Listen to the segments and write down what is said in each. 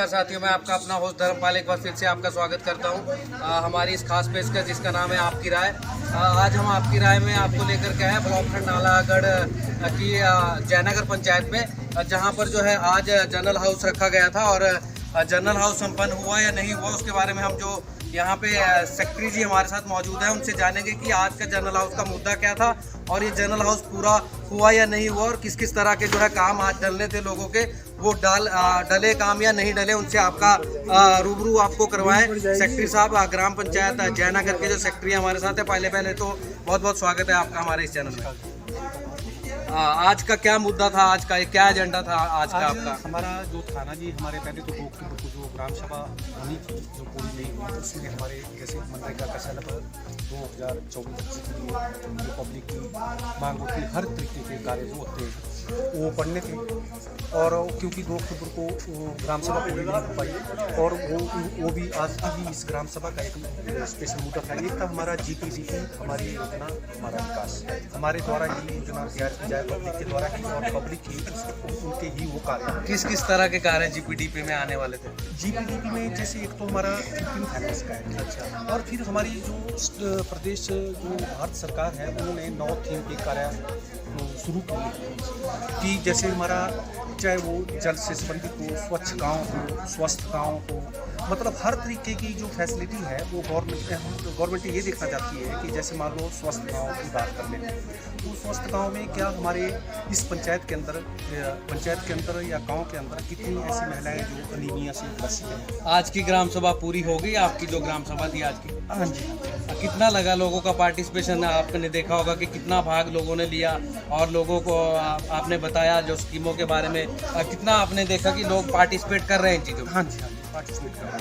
नमस्कार साथियों, मैं आपका अपना होस्ट धर्मपाल एक बार फिर से आपका स्वागत करता हूं हमारी इस खास पेशकश जिसका नाम है आपकी राय। आज हम आपकी राय में आपको लेकर के आए ब्लॉक खंड नालागढ़ की जयनगर पंचायत में, जहां पर जो है आज जनरल हाउस रखा गया था और जनरल हाउस संपन्न हुआ या नहीं हुआ उसके बारे में हम जो यहाँ पे सेक्रेटरी जी हमारे साथ मौजूद है उनसे जानेंगे कि आज का जनरल हाउस का मुद्दा क्या था और ये जनरल हाउस पूरा हुआ या नहीं हुआ और किस किस तरह के जो है काम आज डलने थे लोगों के, वो डले काम या नहीं डले, उनसे आपका रूबरू आपको करवाएं। सेक्रेटरी साहब, ग्राम पंचायत जयनगर के जो सेक्रेटरी हमारे साथ है, पहले तो बहुत बहुत स्वागत है आपका हमारे इस चैनल में। आज का क्या मुद्दा था, आज का क्या एजेंडा था आज का आपका? हमारा जो था ना जी, हमारे पहले तो 2 अक्टूबर को जो ग्राम सभा होनी थी जो पूरी नहीं हुई, उसमें हमारे जैसे मनरेगा का सेल 2024 के लिए जो पब्लिक की मांग होती है, हर तरीके के कार्य जो होते हैं वो पढ़ने थे। और क्योंकि 2 अक्टूबर को ग्राम सभा पूरी नहीं हो पाई और वो भी आज की भी इस ग्राम सभा का एक स्पेशल मुद्दा था। एक था हमारा GPDP, हमारी योजना, हमारा विकास, हमारे द्वारा ये योजना तैयार की जाए पब्लिक के द्वारा ही और पब्लिक ही उनके ही वो कार्य। किस किस तरह के कार्य GPDP में आने वाले थे? GPDP में जैसे एक तो हमारा 3 फैक्टर्स का है, अच्छा, और फिर हमारी जो प्रदेश जो भारत सरकार है उन्होंने 9 थीम के कार्य शुरू किए कि जैसे हमारा चाहे वो जल से संबंधित हो, स्वच्छ गांव हो, स्वस्थ गांव हो, मतलब हर तरीके की जो फैसिलिटी है वो गवर्नमेंट ये देखना चाहती है कि जैसे मान लो स्वस्थ गांव की बात कर लेते हैं तो स्वस्थ गांव में क्या हमारे इस पंचायत के अंदर या गांव के अंदर कितनी ऐसी महिलाएं जो अनीमिया से ग्रसित हैं। आज की ग्राम सभा पूरी हो गई, आपकी जो ग्राम सभा थी आज की? हाँ जी। कितना लगा लोगों का पार्टिसिपेशन? आपने देखा होगा कि कितना भाग लोगों ने लिया और लोगों को आपने बताया जो स्कीमों के बारे में, कितना आपने देखा कि लोग पार्टिसिपेट कर रहे हैं इन चीज़ों में? हाँ जी, पार्टिसिपेट कर रहे हैं।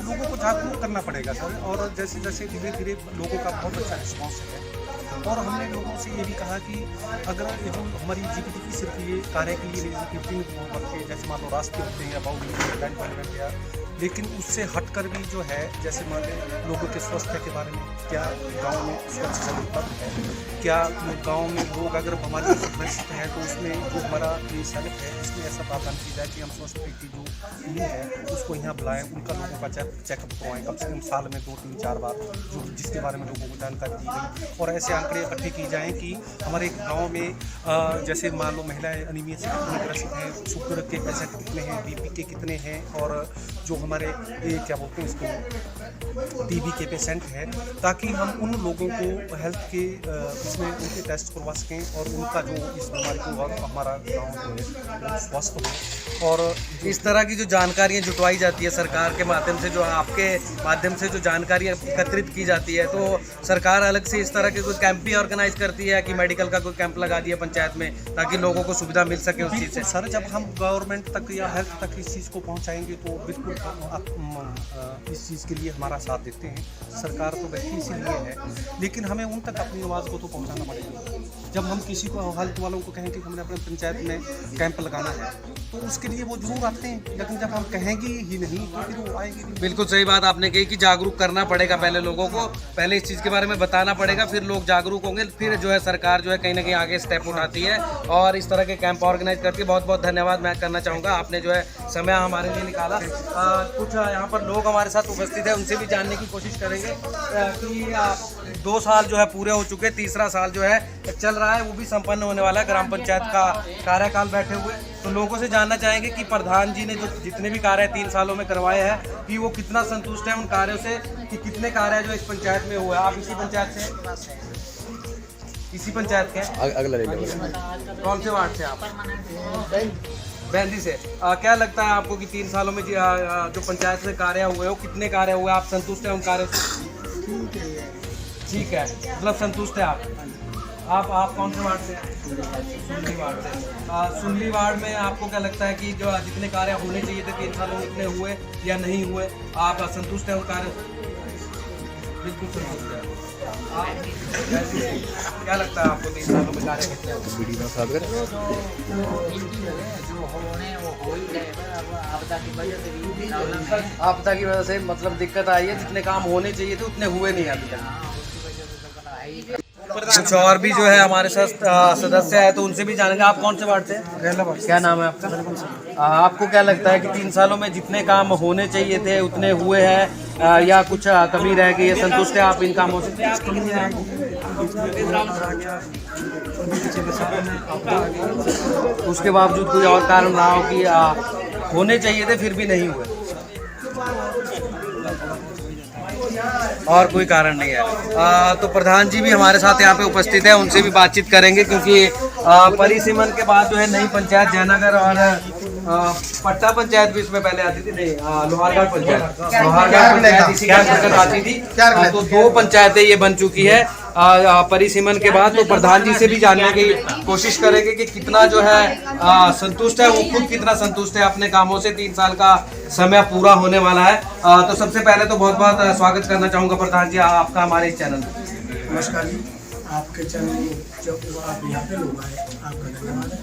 लोगों को जागरूक करना पड़ेगा सर, और जैसे जैसे धीरे धीरे लोगों का बहुत अच्छा रिस्पॉन्स है। और हमने लोगों से ये भी कहा कि अगर ये जो हमारी GPDP सिर्फ ये कार्य के लिए नहीं, जैसे मान लो रास्ते होते हैं या बाउंड्री लैंड मैनेजमेंट या, लेकिन उससे हटकर भी जो है जैसे मान लें लोगों के स्वास्थ्य के बारे में, क्या गांव में स्वच्छ जल उपलब्ध है, क्या गांव में लोग अगर बीमारी से ग्रसित है तो उसमें जो हमारा ये सड़क है इसमें ऐसा प्रावधान किया जाए कि हम स्वास्थ्य की जो टीम है उसको यहाँ बुलाएं, उनका लोगों का चेकअप करवाएं कम से कम साल में 2-3-4 बार, जो जिसके बारे में लोगों को जानकारी दी गई, और ऐसे आंकड़े इकट्ठे किए जाएँ कि हमारे गाँव में जैसे मान लो महिलाएँ अनीमिया से कितने ग्रसित हैं, शुगर के पैसे कितने हैं, BP के कितने हैं, और जो हमारे ये क्या बोलते हैं इसको TB के पेशेंट हैं, ताकि हम उन लोगों को हेल्थ के इसमें उनके टेस्ट करवा सकें और उनका जो इस बीमारी को हमारा गाँव जो है स्वस्थ हो। और इस तरह की जो जानकारियाँ जुटवाई जाती है सरकार के माध्यम से, जो आपके माध्यम से जो जानकारी एकत्रित की जाती है, तो सरकार अलग से इस तरह के कोई कैंप भी ऑर्गेनाइज करती है कि मेडिकल का कोई कैंप लगा दिया पंचायत में ताकि लोगों को सुविधा मिल सके उस चीज़ से? सर, जब हम गवर्नमेंट तक या हेल्थ तक इस चीज़ को पहुँचाएंगे तो बिल्कुल इस चीज़ के लिए हमारा साथ देते हैं। सरकार तो बैठी इसीलिए है, लेकिन हमें उन तक अपनी आवाज़ को तो पहुंचाना पड़ेगा। जब हम किसी को हेल्थ वालों को कहें कि हमने अपने पंचायत में कैंप लगाना है तो उसके लिए वो जरूर आते हैं, लेकिन जब हम कहेंगे ही नहीं तो फिर वो आएंगे नहीं। बिल्कुल सही बात आपने कही कि जागरूक करना पड़ेगा, पहले लोगों को पहले इस चीज़ के बारे में बताना पड़ेगा, फिर लोग जागरूक होंगे, फिर जो है सरकार जो है कहीं ना कहीं आगे स्टेप उठाती है और इस तरह के कैंप ऑर्गेनाइज करती है। बहुत बहुत धन्यवाद मैं करना चाहूँगा, आपने जो है समय हमारे लिए निकाला। कुछ यहाँ पर लोग हमारे साथ उपस्थित है, उनसे भी जानने की कोशिश करेंगे कि 2 साल जो है पूरे हो चुके, तीसरा साल जो है चल रहा है, वो भी संपन्न होने वाला है ग्राम पंचायत का कार्यकाल बैठे हुए। तो लोगों से जानना चाहेंगे कि प्रधान जी ने जो जितने भी कार्य 3 सालों में करवाए हैं कि वो कितना संतुष्ट है उन कार्यों से, कि कितने कार्य जो इस पंचायत में हुआ है। आप इसी पंचायत से, इसी पंचायत के अगला कौन से वार्ड से आप? बैंदी से। क्या लगता है आपको कि 3 सालों में जो पंचायत से कार्य हुए हो, कितने कार्य हुए, आप संतुष्ट हैं उन कार्यों से? ठीक है, मतलब संतुष्ट है आप कौन से वार्ड से हैं? सुनली वार्ड से। सुनली वार्ड में आपको क्या लगता है कि जो जितने कार्य होने चाहिए थे 3 सालों में इतने हुए या नहीं हुए? आप संतुष्ट हैं उन कार्यों से? बिल्कुल संतुष्ट है। क्या लगता है आपको 3 सालों में कार्य कितने आपदा की वजह से मतलब दिक्कत आई है, जितने काम होने चाहिए थे उतने हुए नहीं अभी तक? कुछ और भी जो है हमारे साथ सदस्य है, तो उनसे भी जानेंगे। आप कौन से वार्ड से? क्या नाम है आपका? आपको क्या लगता है कि 3 सालों में जितने काम होने चाहिए थे उतने हुए हैं या कुछ कमी रह गई है? संतुष्ट है आप इन कामों से? उसके बावजूद कोई और कारण रहा हो कि होने चाहिए थे फिर भी नहीं हुए, और कोई कारण नहीं है? तो प्रधान जी भी हमारे साथ यहाँ पे उपस्थित है, उनसे भी बातचीत करेंगे, क्योंकि परिसीमन के बाद जो है नई पंचायत जयनगर और पट्टा पंचायत भी इसमें पहले आती थी, नहीं लोहारघाट पंचायत इसी के अंतर्गत आती थी। तो 2 पंचायतें ये बन चुकी है परिसीमन के बाद। तो प्रधान जी से भी जानने की कोशिश करेंगे कि कितना जो है संतुष्ट है, वो खुद कितना संतुष्ट है अपने कामों से। 3 साल का समय पूरा होने वाला है। तो सबसे पहले तो बहुत बहुत स्वागत करना चाहूँगा प्रधान जी आपका हमारे इस चैनल में। नमस्कार जी, आपके चैनल जब आप यहाँ पे लोग आए, आपका धन्यवाद है।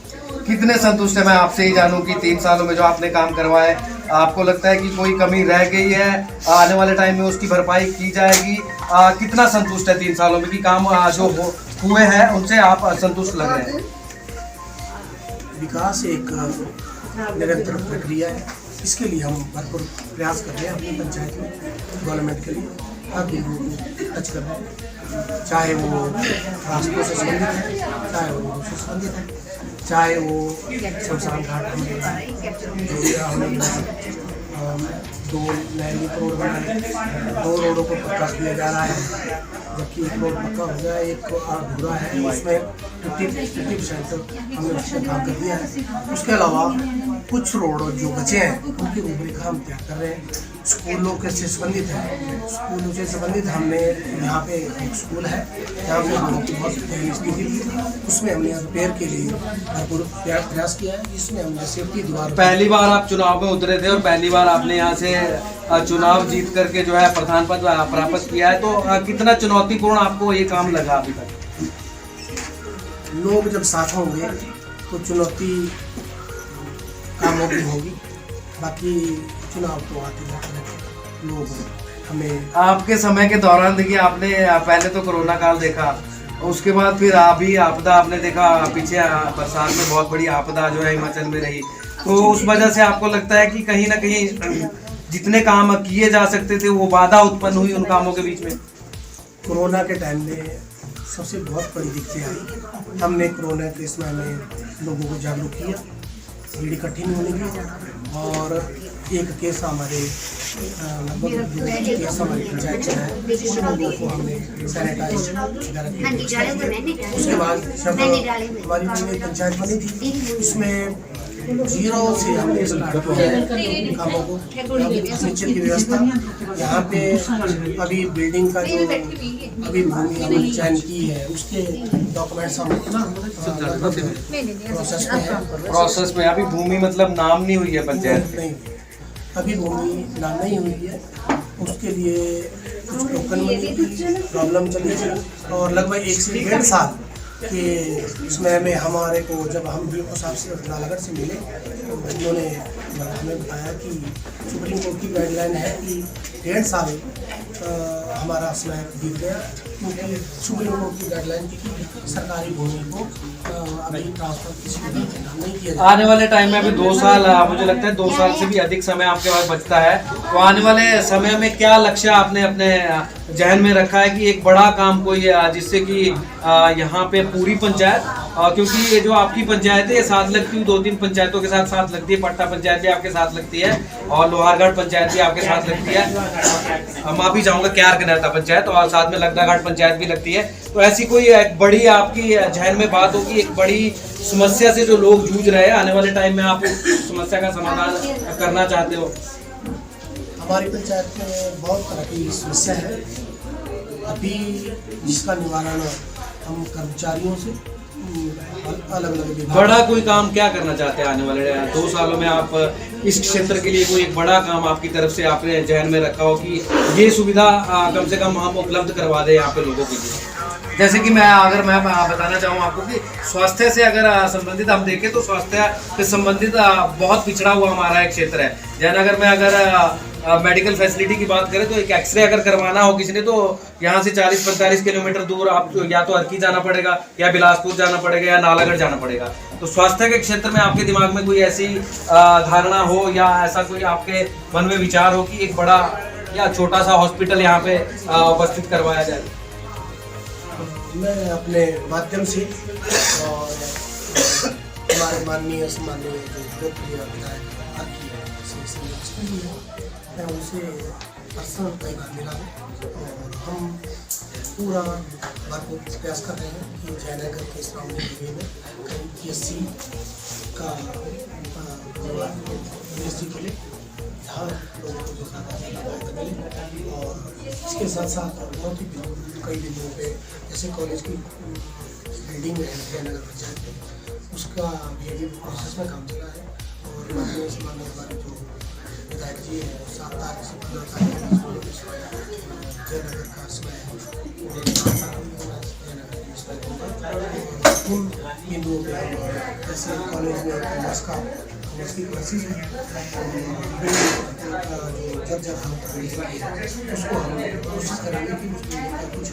कितने संतुष्ट है? मैं आपसे ही जानूं कि 3 सालों में जो आपने काम करवाए, आपको लगता है कि कोई कमी रह गई है, आने वाले टाइम में उसकी भरपाई की जाएगी? कितना संतुष्ट है 3 सालों में कि काम जो हुए हैं उनसे आप संतुष्ट लग रहे हैं? विकास एक निरंतर प्रक्रिया है, इसके लिए हम भरपूर प्रयास कर रहे हैं अपनी पंचायत में, डेवलपमेंट के लिए हर दिन को टच कर रहे हैं, चाहे वो रास्तों से संबंधित है, चाहे वो रोड से संबंधित है, चाहे वो शमशान घाट हमने 2 नए रोड बनाए, 2 रोडों को पक्का किया जा रहा है, जबकि 1 रोड पक्का हो गया, 1 अधूरा है, उसमें 50% हमने उसमें काम कर दिया है। उसके अलावा कुछ रोड जो बचे हैं उनकी रूपरेखा हम तैयार कर रहे हैं। स्कूलों के से संबंधित है, स्कूलों से संबंधित हमने यहाँ पे एक स्कूल है जहाँ पे लोगों की बहुत दयनीय स्थिति थी, उसमें हमने रिपेयर के लिए भरपूर प्रयास किया है, जिसमें हमने सेफ्टी द्वारा। पहली बार आप चुनाव में उतरे थे और पहली बार आपने यहाँ से चुनाव जीत करके जो है प्रधान पद प्राप्त किया है, तो कितना चुनौतीपूर्ण आपको ये काम लगा अभी तक? लोग जब साथ होंगे तो चुनौती कामों की होगी, बाकी चुनाव तो आते जाते रहते लोग हमें। आपके समय के दौरान देखिए, आपने पहले तो कोरोना काल देखा, उसके बाद फिर अभी आपदा आपने देखा, पीछे बरसात में बहुत बड़ी आपदा जो है हिमाचल में रही, तो उस वजह से आपको लगता है कि कहीं ना कहीं जितने काम किए जा सकते थे वो बाधा उत्पन्न हुई उन कामों के बीच में? कोरोना के टाइम में सबसे बहुत बड़ी दिक्कतें आई। हमने कोरोना के समय में लोगों को जागरूक किया, भीड़ इकट्ठी नहीं होने दी, और एक केस हमारे लगभग केस हमारी पंचायत से है, उन लोगों को हमने सैनिटाइज वगैरह किया। उसके बाद जब हमारी नई पंचायत बनी थी, उसमें 0 से हमने स्टार्ट किया है कामों को, फर्नीचर की व्यवस्था। यहाँ पे अभी बिल्डिंग का जो अभी भूमि हमने चयन की है, उसके डॉक्यूमेंट्स हम प्रोसेस में अभी भूमि मतलब नाम नहीं हुई है पंचायत नहीं, अभी भूमि नाम नहीं हुई है, उसके लिए कुछ टोकन मनी की प्रॉब्लम चली थी, और लगभग 1 से 1.5 साल के समय में हमारे को जब हम डी साहब से नालागढ़ से मिले, तो उन्होंने हमें बताया कि सुप्रीम कोर्ट की गाइडलाइन है कि 1.5 साल हमारा समय बीत गया, क्योंकि सुप्रीम कोर्ट की गाइडलाइन थी कि सरकारी भूमि को अभी ट्रांसफर किसी को नहीं किया जाए। आने वाले टाइम में अभी 2 साल, मुझे लगता है 2 साल से भी अधिक समय आपके पास बचता है, तो आने वाले समय में क्या लक्ष्य आपने अपने जहन में रखा है कि एक बड़ा काम कोई जिससे कि यहाँ पे पूरी पंचायत, क्योंकि ये जो आपकी पंचायत है ये साथ लगती है 2-3 पंचायतों के साथ लगती है, पट्टा पंचायत भी आपके साथ लगती है और लोहारघाट पंचायत भी आपके साथ लगती है, माफी चाहूंगा क्यार कनेरता पंचायत, और साथ में लगदाघाट पंचायत भी लगती है। तो ऐसी कोई एक बड़ी आपकी जहन में बात होगी, एक बड़ी समस्या से जो लोग जूझ रहे हैं, आने वाले टाइम में आप उस समस्या का समाधान करना चाहते हो? हमारी पंचायत में बहुत तरह की समस्या है अभी, जिसका निवारण हम कर्मचारियों से अलग अलग बड़ा कोई काम क्या करना चाहते हैं आने वाले 2 सालों में? आप इस क्षेत्र के लिए कोई एक बड़ा काम आपकी तरफ से आपने जहन में रखा हो कि ये सुविधा कम से कम हम उपलब्ध करवा दें यहाँ पे लोगों के लिए? जैसे कि मैं बताना चाहूँ आपको कि स्वास्थ्य से अगर संबंधित हम देखें तो स्वास्थ्य से संबंधित बहुत पिछड़ा हुआ हमारा एक क्षेत्र है। जयनगर में अगर मेडिकल फैसिलिटी की बात करें तो एक एक्सरे अगर करवाना हो किसी ने तो यहाँ से 40-45 किलोमीटर दूर आप या तो अर्की जाना पड़ेगा या बिलासपुर जाना पड़ेगा या नालागढ़ जाना पड़ेगा। तो स्वास्थ्य के क्षेत्र में आपके दिमाग में कोई ऐसी धारणा हो या ऐसा कोई आपके मन में विचार हो कि एक बड़ा या छोटा सा हॉस्पिटल यहाँ पे उपस्थित करवाया जाए? मैं अपने माध्यम से और हमारे माननीय सम्माननीय जो लोकप्रिय विधायक मैं उनसे पर्सनल कई बार मिला हूँ और हम पूरा भरपूर प्रयास कर रहे हैं कि जयनगर के सामने एरिया में कहीं PSC का PSC के लिए हर लोगों को जो ज़्यादा फायदा मिले और इसके साथ साथ बहुत ही कई बिंदुओं पे जैसे कॉलेज की बिल्डिंग है जयनगर पंचायत में उसका भी अभी प्रोसेस में काम चला है और माननीय सम्माननीय हमारे जो विधायक जी है 7 तारीख से 15 तारीख जयनगर का समय उन बिंदुओं पर जैसे कॉलेज में कॉमर्स की क्लासेज है जब जब हम उसको हम कोशिश करेंगे कि कुछ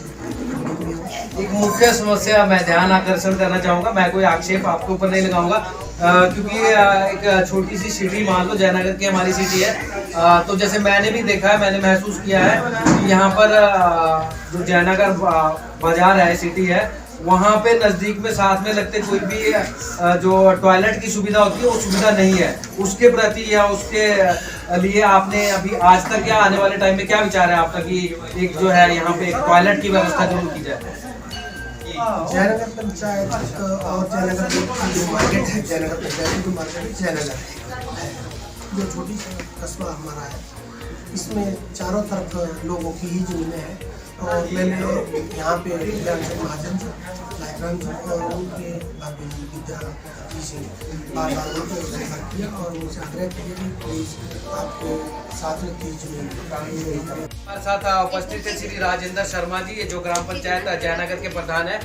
एक मुख्य समस्या मैं ध्यान आकर्षण करना चाहूँगा, मैं कोई आक्षेप आपके ऊपर नहीं लगाऊंगा क्योंकि एक छोटी सी सिटी मान लो जयनगर की हमारी सिटी है तो जैसे मैंने भी देखा है, मैंने महसूस किया है कि यहाँ पर जो जयनगर बाजार है सिटी है वहाँ पे नज़दीक में साथ में लगते कोई भी जो टॉयलेट की सुविधा होती है वो सुविधा नहीं है। उसके प्रति या उसके लिए आपने अभी आज तक या आने वाले टाइम में क्या विचार है आपका कि एक जो है यहाँ पे एक टॉयलेट की व्यवस्था जरूर की जाए? जयनगर पंचायत और जयनगर जो मार्केट है जयनगर पंचायत की मार्केट जयनगर है जो छोटी सी कस्बा हमारा है इसमें चारों तरफ लोगों की ही ज़मीनें हैं और मैंने यहाँ पे महाजन और उनके विद्या जी से बार उनको किया और उनसे आग्रह किया कि प्लीज़ आपको साथ में 30 जमीन हमारे साथ उपस्थित है श्री राजेंद्र शर्मा जी, ये जो ग्राम पंचायत जयनगर के प्रधान है।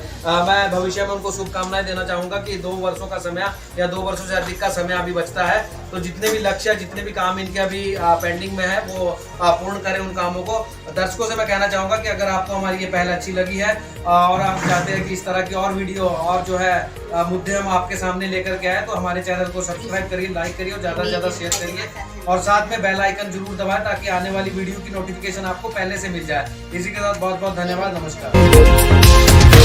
मैं भविष्य में उनको शुभकामनाएं देना चाहूँगा कि 2 वर्षों का समय या 2 वर्षों से अधिक का समय अभी बचता है तो जितने भी लक्ष्य जितने भी काम इनके अभी पेंडिंग में है वो पूर्ण करें उन कामों को। दर्शकों से मैं कहना चाहूँगा कि अगर आपको हमारी ये पहल अच्छी लगी है और आप चाहते हैं कि इस तरह की और वीडियो और जो है मुद्दे हम आपके सामने लेकर के आए तो हमारे चैनल को सब्सक्राइब करिए, लाइक करिए और ज़्यादा से ज़्यादा शेयर करिए और साथ में बेल आइकन जरूर दबाएं ताकि आने वाली वीडियो की नोटिफिकेशन आपको पहले से मिल जाए। इसी के साथ बहुत बहुत धन्यवाद, नमस्कार।